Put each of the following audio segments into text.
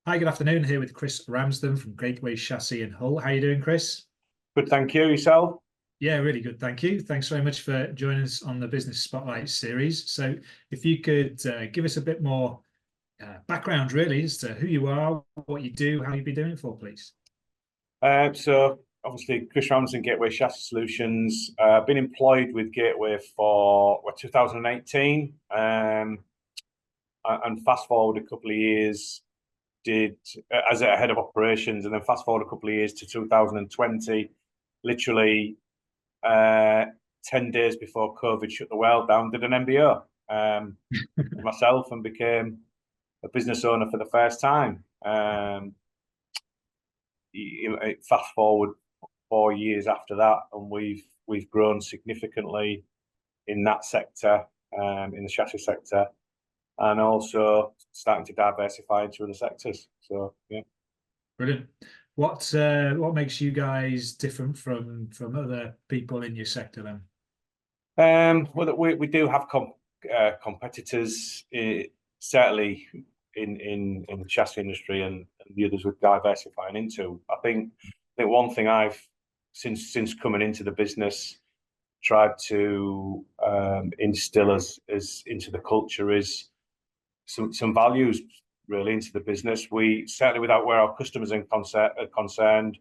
Hi, good afternoon. Here with Chris Ramsden from Gateway Chassis in Hull. How are you doing, Chris? Good, thank you. Yourself? Yeah, really good. Thank you. Thanks very much for joining us on the Business Spotlight series. So, if you could give us a bit more background, really, as to who you are, what you do, how you've been doing it for, please. So obviously, Chris Ramsden, Gateway Chassis Solutions. Been employed with Gateway for 2018, and fast forward a couple of years, did as a head of operations, and then fast forward a couple of years to 2020, literally 10 days before COVID shut the world down, did an MBO myself and became a business owner for the first time. Fast forward 4 years after that, and we've grown significantly in that sector, in the chassis sector, and also starting to diversify into other sectors. So yeah. Brilliant. What makes you guys different from other people in your sector then? Well, we do have competitors, certainly in the chassis industry, and the others we're diversifying into. I think one thing I've since coming into the business tried to instill as into the culture is some values really into the business. We certainly, without where our customers are concerned,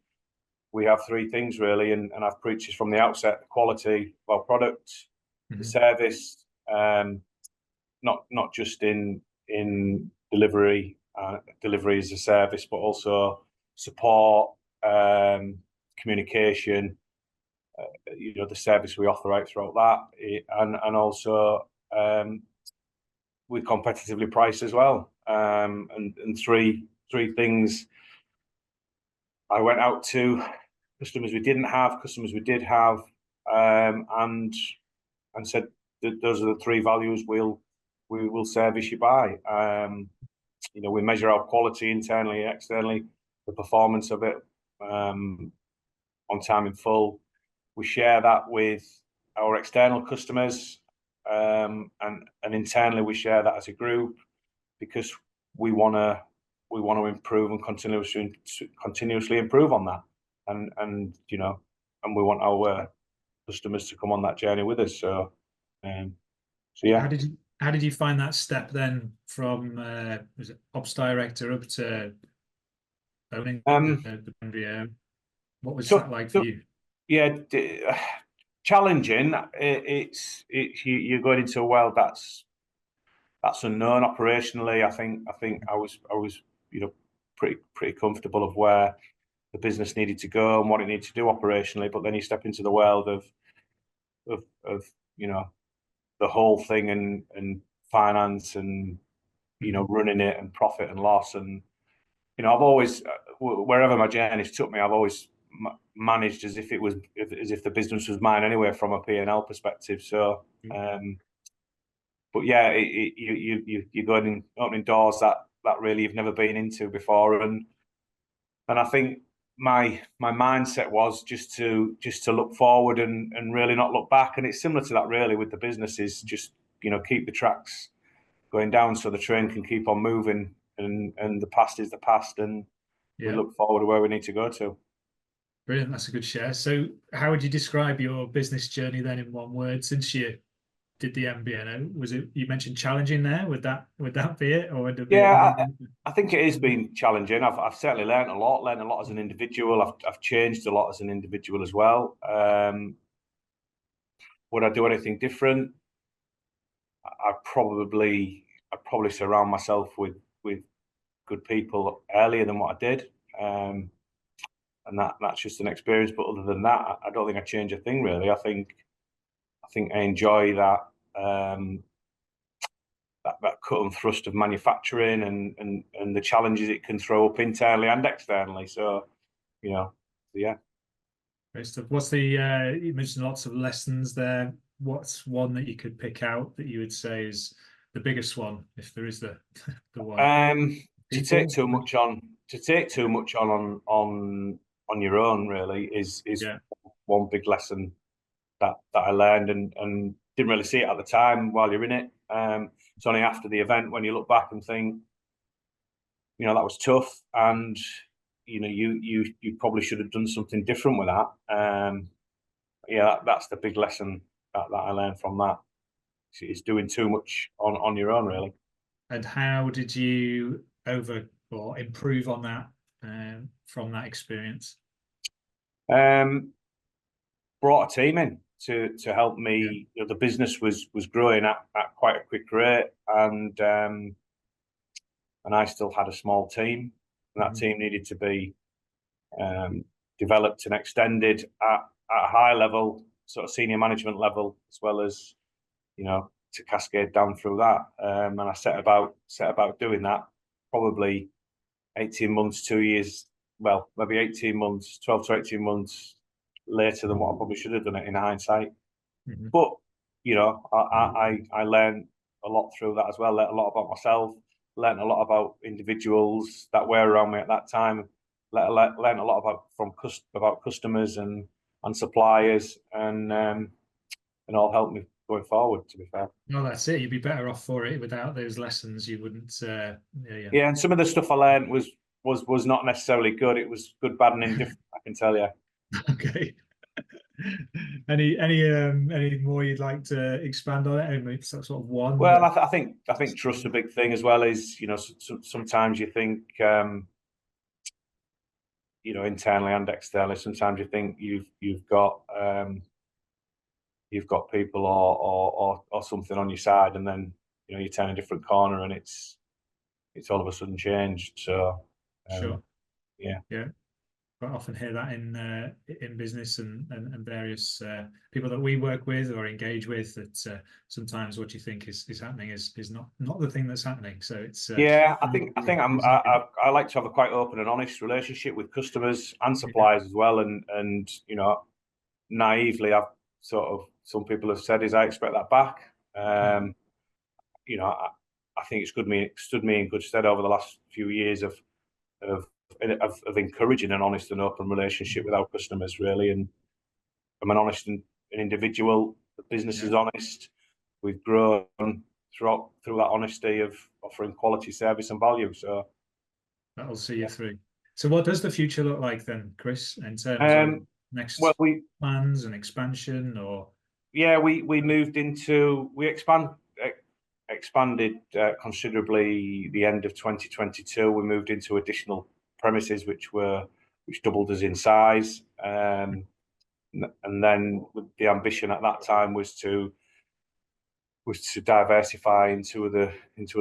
we have three things really, and I've preached this from the outset: the quality of our product, the service, not just in delivery as a service, but also support, communication, the service we offer out throughout that, and also we competitively price as well. And three things I went out to customers we didn't have, customers we did have, and said that those are the three values we will service you by. We measure our quality internally, externally, the performance of it, on time in full. We share that with our external customers, and internally we share that as a group, because we want to improve and continuously improve on that, and we want our customers to come on that journey with us. So yeah. How did you find that step then from was it ops director up to owning the MBO? What was that like for you? Yeah, challenging. You're going into a world that's unknown operationally. I think I was pretty comfortable of where the business needed to go and what it needed to do operationally. But then you step into the world of the whole thing, and finance, and running it, and profit and loss. And I've always, wherever my journeys took me, I've always managed as if the business was mine anyway, from a P&L perspective. So but yeah, you're going and opening doors that really you've never been into before, and I think my mindset was just to look forward and really not look back. And it's similar to that really with the business, is just keep the tracks going down so the train can keep on moving, and the past is the past, and we look forward to where we need to go to. Brilliant. That's a good share. So how would you describe your business journey then in one word since you did the MBNO? Was it, you mentioned challenging there? Would that be it? Or would it be I think it has been challenging. I've certainly learned a lot as an individual. I've changed a lot as an individual as well. Would I do anything different? I'd probably surround myself with good people earlier than what I did. And that's just an experience. But other than that, I don't think I change a thing really. I think I enjoy that that cut and thrust of manufacturing, and the challenges it can throw up internally and externally. So yeah. Great stuff. What's the you mentioned lots of lessons there. What's one that you could pick out that you would say is the biggest one, if there is the one? To take too much on your own really is one big lesson that I learned, and didn't really see it at the time while you're in it. It's only after the event when you look back and think, that was tough, and you probably should have done something different with that. Yeah, that's the big lesson that I learned from that. It's doing too much on your own, really. And how did you or improve on that from that experience? Brought a team in to help me. Yeah. The business was growing at quite a quick rate, and I still had a small team, and that team needed to be developed and extended at a high level, sort of senior management level, as well as to cascade down through that. And I set about doing that. Probably 18 months, 2 years, well, maybe 18 months, 12 to 18 months later than what I probably should have done it in hindsight. But I learned a lot through that as well. Learned a lot about myself. Learned a lot about individuals that were around me at that time. Learned a lot about customers and suppliers, and all helped me going forward. To be fair. No, that's it. You'd be better off for it without those lessons. You wouldn't. Yeah, and some of the stuff I learned was not necessarily good. It was good, bad, and indifferent. I can tell you. Okay. Any more you'd like to expand on it? Maybe sort of one. Well, I think trust's a big thing as well. Is sometimes you think internally and externally. Sometimes you think you've got people or something on your side, and then you turn a different corner, and it's all of a sudden changed. So Sure. Yeah. Quite often hear that in business and various people that we work with or engage with, that sometimes what you think is happening is not the thing that's happening. So it's yeah, I think I like to have a quite open and honest relationship with customers and suppliers as well, and naively, I've sort of, some people have said, is I expect that back. I think it's stood me in good stead over the last few years of encouraging an honest and open relationship with our customers, really. And I'm an honest individual. The business is honest. We've grown through that honesty of offering quality service and value. So that'll see you through. So what does the future look like then, Chris, in terms of next plans and expansion? Or we moved into, expanded considerably the end of 2022. We moved into additional premises which doubled us in size, and then the ambition at that time was to diversify into other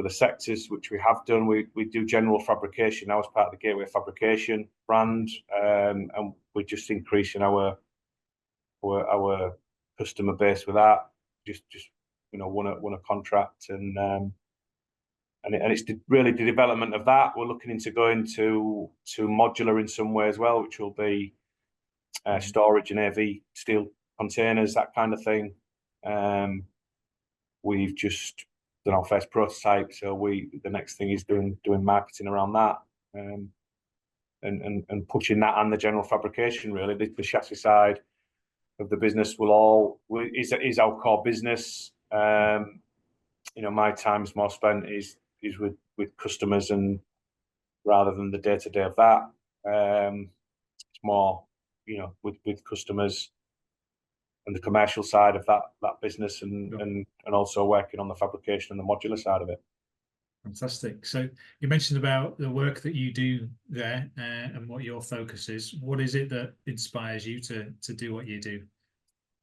sectors, which we have done. We do general fabrication now as part of the Gateway Fabrication brand, and we're just increasing our customer base with that. Just won a contract, and it's really the development of that. We're looking into going to modular in some way as well, which will be storage and AV steel containers, that kind of thing. We've just done our first prototype, so the next thing is doing marketing around that, and pushing that, and the general fabrication, really. The chassis side of the business is our core business. My time's more spent is with customers, and rather than the day-to-day of that, it's more with customers and the commercial side of that business, and also working on the fabrication and the modular side of it. Fantastic. So you mentioned about the work that you do there, and what your focus is. What is it that inspires you to do what you do?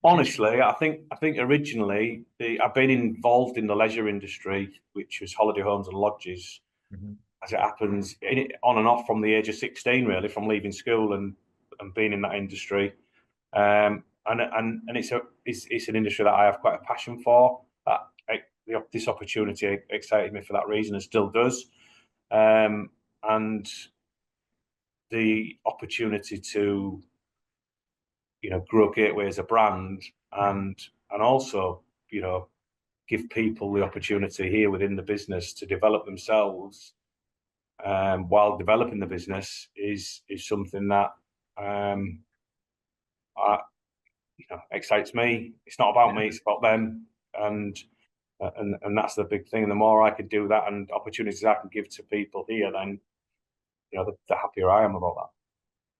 Honestly, I think originally I've been involved in the leisure industry, which was holiday homes and lodges, as it happens, on and off from the age of 16, really, from leaving school and being in that industry. And it's an industry that I have quite a passion for. This opportunity excited me for that reason, and still does. And the opportunity to grow Gateway as a brand, and also give people the opportunity here within the business to develop themselves while developing the business is something that excites me. It's not about me; it's about them, and that's the big thing. And the more I can do that, and opportunities I can give to people here, then the happier I am about that.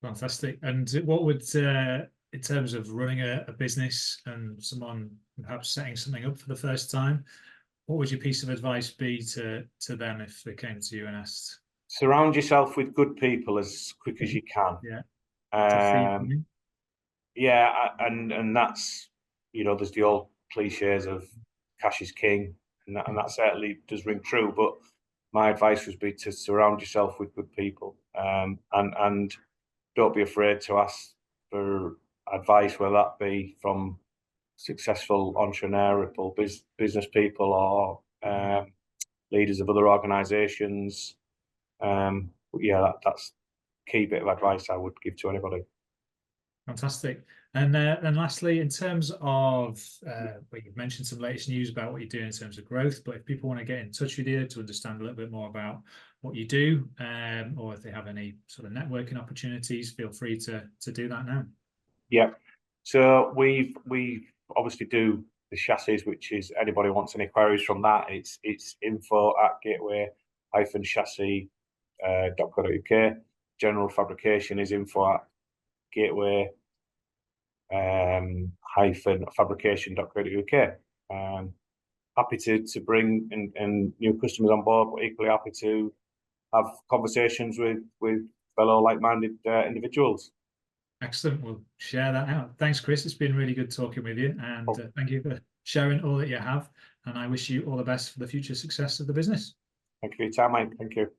Fantastic. And what would, in terms of running a business and someone perhaps setting something up for the first time, what would your piece of advice be to them if they came to you and asked? Surround yourself with good people as quick as you can. Yeah, tough for Um, you. yeah, and that's, there's the old cliches of cash is king, and that certainly does ring true. But my advice would be to surround yourself with good people, and don't be afraid to ask for advice, whether that be from successful entrepreneurial business people or leaders of other organisations. But yeah, that's key bit of advice I would give to anybody. Fantastic. And then lastly, in terms of, well, you've mentioned some latest news about what you're doing in terms of growth, but if people want to get in touch with you to understand a little bit more about what you do, or if they have any sort of networking opportunities, feel free to do that now. Yeah. So we obviously do the chassis, which is anybody wants any queries from that. It's info@gateway-chassis.co.uk. General fabrication is info@gateway-fabrication.co.uk. Happy to bring in new customers on board, but equally happy to have conversations with fellow like-minded individuals. Excellent. We'll share that out. Thanks, Chris. It's been really good talking with you, and thank you for sharing all that you have. And I wish you all the best for the future success of the business. Thank you for your time, mate. Thank you.